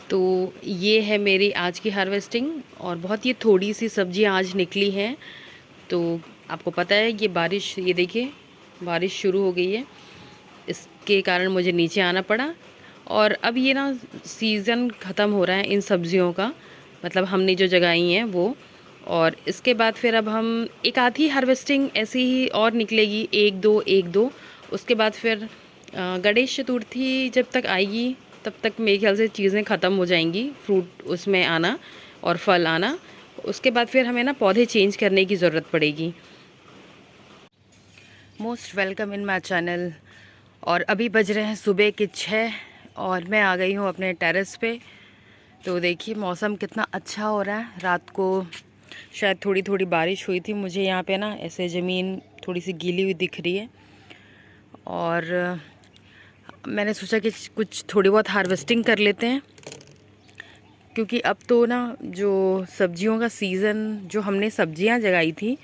तो ये है मेरी आज की हार्वेस्टिंग और बहुत ये थोड़ी सी सब्जियां आज निकली हैं। तो आपको पता है ये बारिश, ये देखिए बारिश शुरू हो गई है, इसके कारण मुझे नीचे आना पड़ा। और अब ये ना सीज़न ख़त्म हो रहा है इन सब्जियों का, मतलब हमने जो जगाई हैं वो। और इसके बाद फिर अब हम एक आधी हार्वेस्टिंग ऐसी ही और निकलेगी, एक दो। उसके बाद फिर गणेश चतुर्थी जब तक आएगी तब तक मेरे ख्याल से चीज़ें ख़त्म हो जाएंगी, फ्रूट उसमें आना और फल आना। उसके बाद फिर हमें ना पौधे चेंज करने की ज़रूरत पड़ेगी। Most welcome in my channel. और अभी बज रहे हैं सुबह के 6 और मैं आ गई हूँ अपने टेरेस पे। तो देखिए मौसम कितना अच्छा हो रहा है। रात को शायद थोड़ी थोड़ी बारिश हुई थी, मुझे यहाँ पे ना ऐसे ज़मीन थोड़ी सी गीली हुई दिख रही है। और मैंने सोचा कि कुछ थोड़ी बहुत हार्वेस्टिंग कर लेते हैं, क्योंकि अब तो ना जो सब्जियों का सीज़न, जो हमने सब्जियां जगाई थी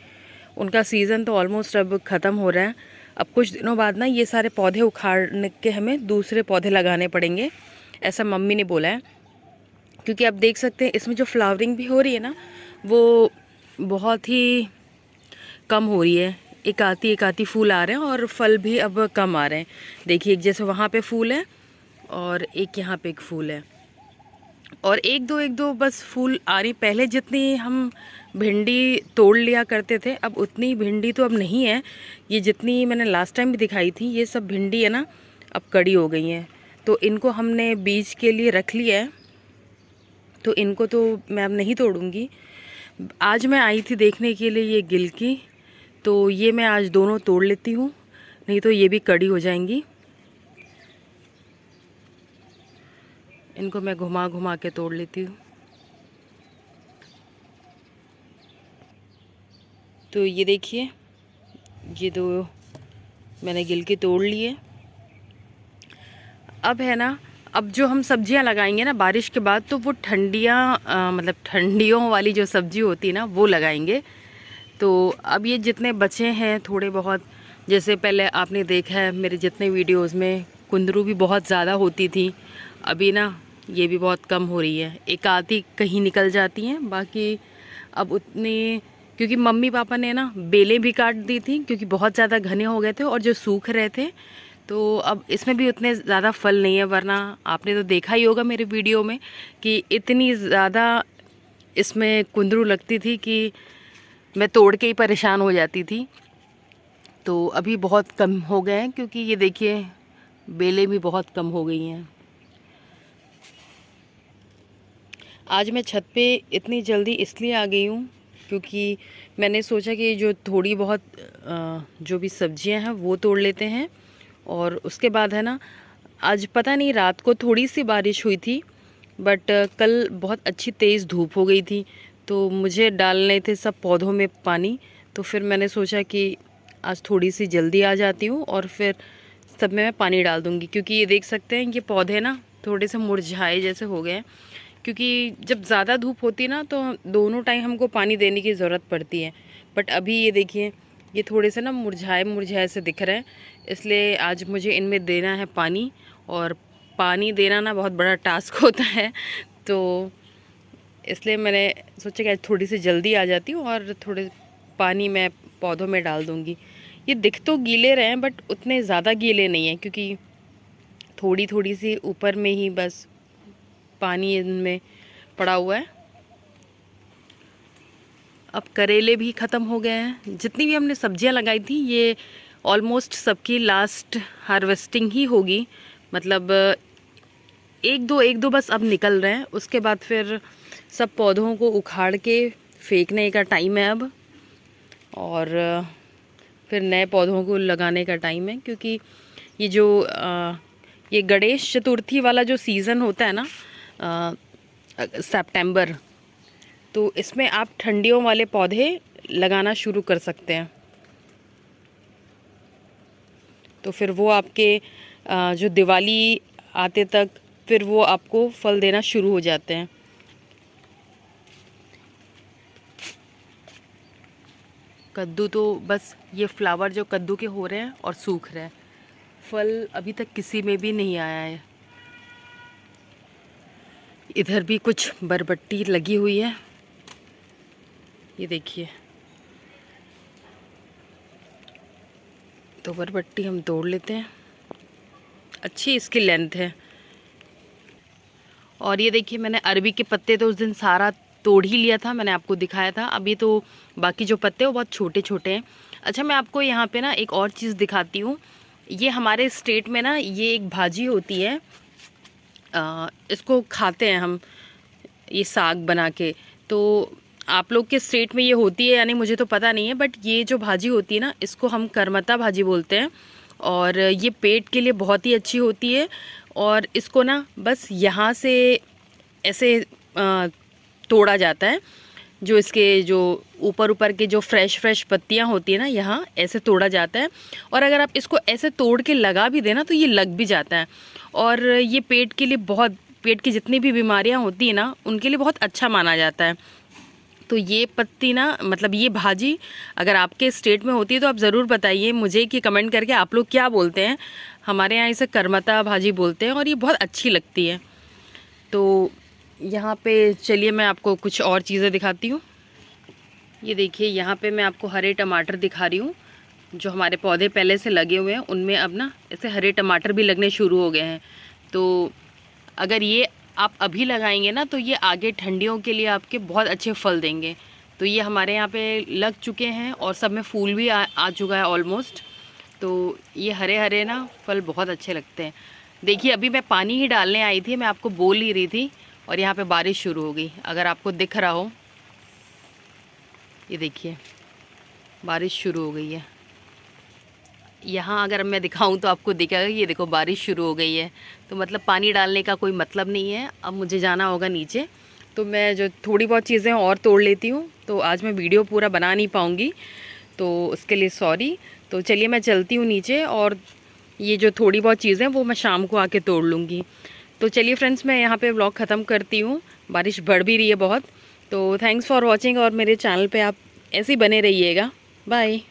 उनका सीज़न तो ऑलमोस्ट अब ख़त्म हो रहा है। अब कुछ दिनों बाद ना ये सारे पौधे उखाड़ के हमें दूसरे पौधे लगाने पड़ेंगे, ऐसा मम्मी ने बोला है। क्योंकि आप देख सकते हैं इसमें जो फ्लावरिंग भी हो रही है ना वो बहुत ही कम हो रही है। एक आती फूल आ रहे हैं और फल भी अब कम आ रहे हैं। देखिए एक जैसे वहाँ पे फूल है और एक यहाँ पे एक फूल है, और एक दो बस फूल आ रही। पहले जितनी हम भिंडी तोड़ लिया करते थे अब उतनी भिंडी तो अब नहीं है। ये जितनी मैंने लास्ट टाइम भी दिखाई थी ये सब भिंडी है ना अब कड़ी हो गई हैं। तो इनको हमने बीज के लिए रख लिया है, तो इनको तो मैं अब नहीं तोड़ूंगी। आज मैं आई थी देखने के लिए ये गिलकी, तो ये मैं आज दोनों तोड़ लेती हूँ, नहीं तो ये भी कड़ी हो जाएंगी। इनको मैं घुमा घुमा के तोड़ लेती हूँ। तो ये देखिए ये दो मैंने गिलकी तोड़ लिए। अब है ना, अब जो हम सब्जियां लगाएंगे ना बारिश के बाद, तो वो मतलब ठंडियों वाली जो सब्जी होती है ना वो लगाएंगे। तो अब ये जितने बचे हैं थोड़े बहुत, जैसे पहले आपने देखा है मेरे जितने वीडियोस में कुंदरू भी बहुत ज़्यादा होती थी, अभी ना ये भी बहुत कम हो रही है। एक आधी कहीं निकल जाती हैं, बाकी अब उतनी, क्योंकि मम्मी पापा ने ना बेलें भी काट दी थी क्योंकि बहुत ज़्यादा घने हो गए थे और जो सूख रहे थे। तो अब इसमें भी उतने ज़्यादा फल नहीं है, वरना आपने तो देखा ही होगा मेरे वीडियो में कि इतनी ज़्यादा इसमें कुंदरू लगती थी कि मैं तोड़ के ही परेशान हो जाती थी। तो अभी बहुत कम हो गए हैं, क्योंकि ये देखिए बेलें भी बहुत कम हो गई हैं। आज मैं छत पे इतनी जल्दी इसलिए आ गई हूँ क्योंकि मैंने सोचा कि जो थोड़ी बहुत जो भी सब्जियां हैं वो तोड़ लेते हैं। और उसके बाद है ना, आज पता नहीं रात को थोड़ी सी बारिश हुई थी, बट कल बहुत अच्छी तेज़ धूप हो गई थी। तो मुझे डालने थे सब पौधों में पानी, तो फिर मैंने सोचा कि आज थोड़ी सी जल्दी आ जाती हूँ और फिर सब में मैं पानी डाल दूँगी। क्योंकि ये देख सकते हैं ये पौधे ना थोड़े से मुरझाए जैसे हो गए हैं, क्योंकि जब ज़्यादा धूप होती है ना तो दोनों टाइम हमको पानी देने की ज़रूरत पड़ती है। बट अभी ये देखिए ये थोड़े से ना मुरझाए मुरझाए से दिख रहे हैं, इसलिए आज मुझे इनमें देना है पानी। और पानी देना ना बहुत बड़ा टास्क होता है, तो इसलिए मैंने सोचा कि आज थोड़ी सी जल्दी आ जाती हूँ और थोड़े पानी मैं पौधों में डाल दूँगी। ये दिख तो गीले रहे हैं बट उतने ज़्यादा गीले नहीं हैं, क्योंकि थोड़ी थोड़ी सी ऊपर में ही बस पानी इनमें पड़ा हुआ है। अब करेले भी ख़त्म हो गए हैं। जितनी भी हमने सब्जियां लगाई थी ये ऑलमोस्ट सबकी लास्ट हार्वेस्टिंग ही होगी, मतलब एक दो बस अब निकल रहे हैं। उसके बाद फिर सब पौधों को उखाड़ के फेंकने का टाइम है अब, और फिर नए पौधों को लगाने का टाइम है। क्योंकि ये जो ये गणेश चतुर्थी वाला जो सीज़न होता है ना सितंबर, तो इसमें आप ठंडियों वाले पौधे लगाना शुरू कर सकते हैं। तो फिर वो आपके जो दिवाली आते तक फिर वो आपको फल देना शुरू हो जाते हैं। कद्दू तो बस ये फ्लावर जो कद्दू के हो रहे हैं और सूख रहे हैं, फल अभी तक किसी में भी नहीं आया है। इधर भी कुछ बरबट्टी लगी हुई है, ये देखिए। तो बरबट्टी हम तोड़ लेते हैं, अच्छी इसकी लेंथ है। और ये देखिए मैंने अरबी के पत्ते तो उस दिन सारा तोड़ ही लिया था, मैंने आपको दिखाया था। अभी तो बाकी जो पत्ते हैं वो बहुत छोटे छोटे हैं। अच्छा, मैं आपको यहाँ पे ना एक और चीज़ दिखाती हूँ। ये हमारे स्टेट में ना ये एक भाजी होती है, इसको खाते हैं हम, ये साग बना के। तो आप लोग के स्टेट में ये होती है यानी मुझे तो पता नहीं है, बट ये जो भाजी होती है ना इसको हम करमत्ता भाजी बोलते हैं। और ये पेट के लिए बहुत ही अच्छी होती है। और इसको ना बस यहाँ से ऐसे तोड़ा जाता है, जो इसके जो ऊपर ऊपर के जो फ्रेश पत्तियाँ होती है ना, यहाँ ऐसे तोड़ा जाता है। और अगर आप इसको ऐसे तोड़ के लगा भी देना तो ये लग भी जाता है। और ये पेट के लिए बहुत, पेट की जितनी भी बीमारियाँ होती है ना उनके लिए बहुत अच्छा माना जाता है। तो ये पत्ती ना, मतलब ये भाजी अगर आपके स्टेट में होती है तो आप ज़रूर बताइए मुझे कि कमेंट करके आप लोग क्या बोलते हैं। हमारे यहाँ इसे करमत्ता भाजी बोलते हैं और ये बहुत अच्छी लगती है। तो यहाँ पे चलिए मैं आपको कुछ और चीज़ें दिखाती हूँ। ये देखिए यहाँ पे मैं आपको हरे टमाटर दिखा रही हूँ। जो हमारे पौधे पहले से लगे हुए हैं उनमें अब ना ऐसे हरे टमाटर भी लगने शुरू हो गए हैं। तो अगर ये आप अभी लगाएंगे ना तो ये आगे ठंडियों के लिए आपके बहुत अच्छे फल देंगे। तो ये हमारे यहाँ पे लग चुके हैं और सब में फूल भी आ चुका है ऑलमोस्ट। तो ये हरे हरे ना फल बहुत अच्छे लगते हैं। देखिए अभी मैं पानी ही डालने आई थी, मैं आपको बोल ही रही थी, और यहाँ पे बारिश शुरू हो गई, अगर आपको दिख रहा हो। ये देखिए बारिश शुरू हो गई है। यहाँ अगर मैं दिखाऊं तो आपको दिखेगा, ये देखो बारिश शुरू हो गई है। तो मतलब पानी डालने का कोई मतलब नहीं है। अब मुझे जाना होगा नीचे, तो मैं जो थोड़ी बहुत चीज़ें और तोड़ लेती हूँ। तो आज मैं वीडियो पूरा बना नहीं पाऊँगी, तो उसके लिए सॉरी। तो चलिए मैं चलती हूँ नीचे, और ये जो थोड़ी बहुत चीज़ें वो मैं शाम को आके तोड़ लूँगी। तो चलिए फ्रेंड्स, मैं यहाँ पे व्लॉग ख़त्म करती हूँ। बारिश बढ़ भी रही है बहुत। तो थैंक्स फॉर वॉचिंग, और मेरे चैनल पे आप ऐसे ही बने रहिएगा। बाय।